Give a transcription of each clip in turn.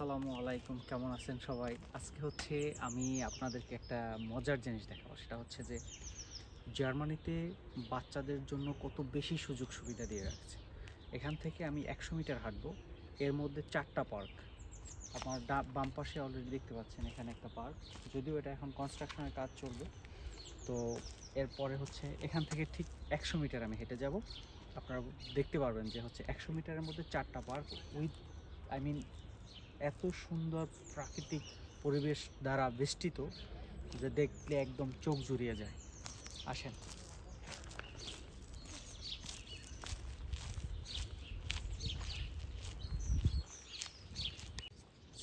আসসালামু আলাইকুম, কেমন আছেন সবাই? আজকে হচ্ছে আমি আপনাদেরকে একটা মজার জিনিস দেখাবো। সেটা হচ্ছে যে জার্মানিতে বাচ্চাদের জন্য কত বেশি সুযোগ সুবিধা দিয়ে রাখছে। এখান থেকে আমি 100 মিটার হাঁটবো, এর মধ্যে 4টা পার্ক। আপনার বাম পাশে অলরেডি দেখতে পাচ্ছেন এখানে একটা পার্ক, যদিও এটা এখন কনস্ট্রাকশনের কাজ চলবে। তো এরপরে হচ্ছে এখান থেকে ঠিক 100 মিটার আমি হেঁটে যাব। আপনারা দেখতে পারবেন যে হচ্ছে 100 মিটারের মধ্যে 4টা পার্ক উইথ এত সুন্দর প্রাকৃতিক পরিবেশ দ্বারা বেষ্টিত যে দেখলে একদম চোখ জুড়িয়ে যায়। আসেন।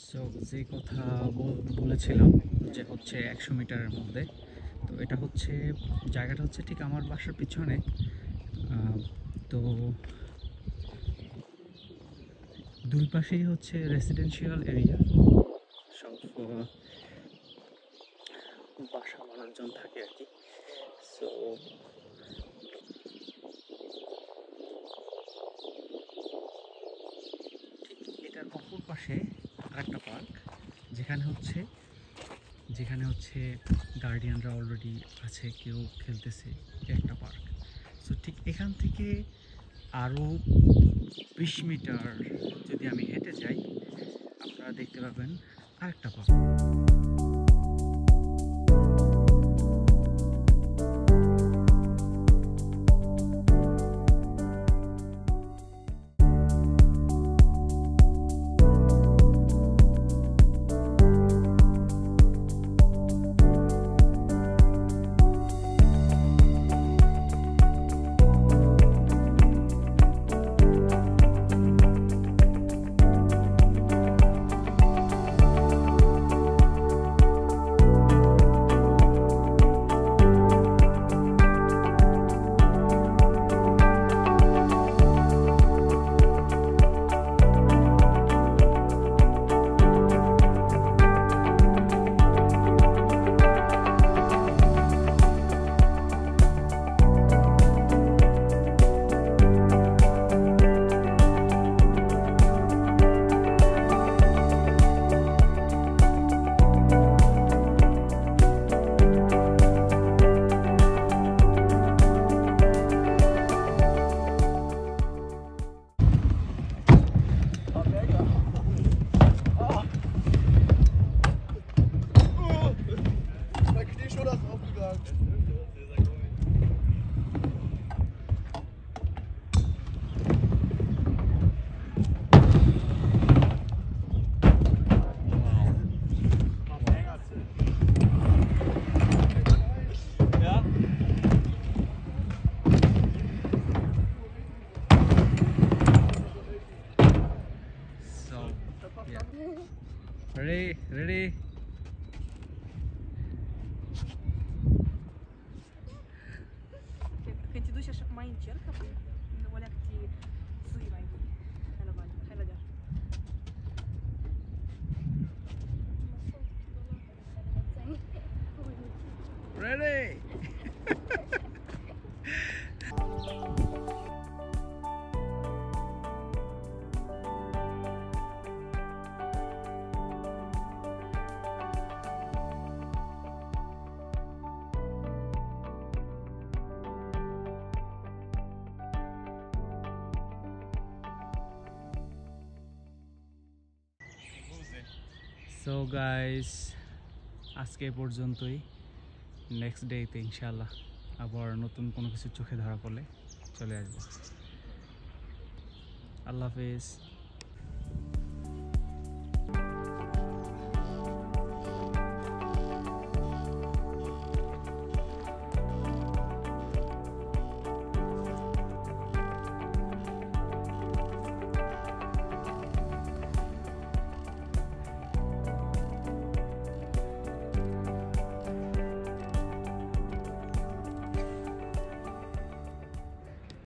সো যে কথা বলেছিলাম যে হচ্ছে 100 মিটারের মধ্যে, তো এটা হচ্ছে জায়গাটা হচ্ছে ঠিক আমার বাসার পিছনে। তো দুই পাশেই হচ্ছে রেসিডেন্সিয়াল এরিয়া, সব বাসা মানুষজন থাকে আর কি। সো এটার অপর পাশে আরেকটা পার্ক, যেখানে হচ্ছে গার্ডিয়ানরা অলরেডি আছে, কেউ খেলতেছে, একটা পার্ক। সো ঠিক এখান থেকে আরও 20 মিটার যদি আমি হেঁটে যাই, আপনারা দেখতে পাবেন আরেকটা park. Ready? Când te duci așa, mai încercă, nu o leacă te ții mai bine. Hai la deal. Ready? So guys, আজকে পর্যন্তই। নেক্সট ডেতে ইনশাআল্লাহ আবার নতুন কোনো কিছু চোখে ধরা পড়লে চলে আসবো। আল্লাহ হাফেজ।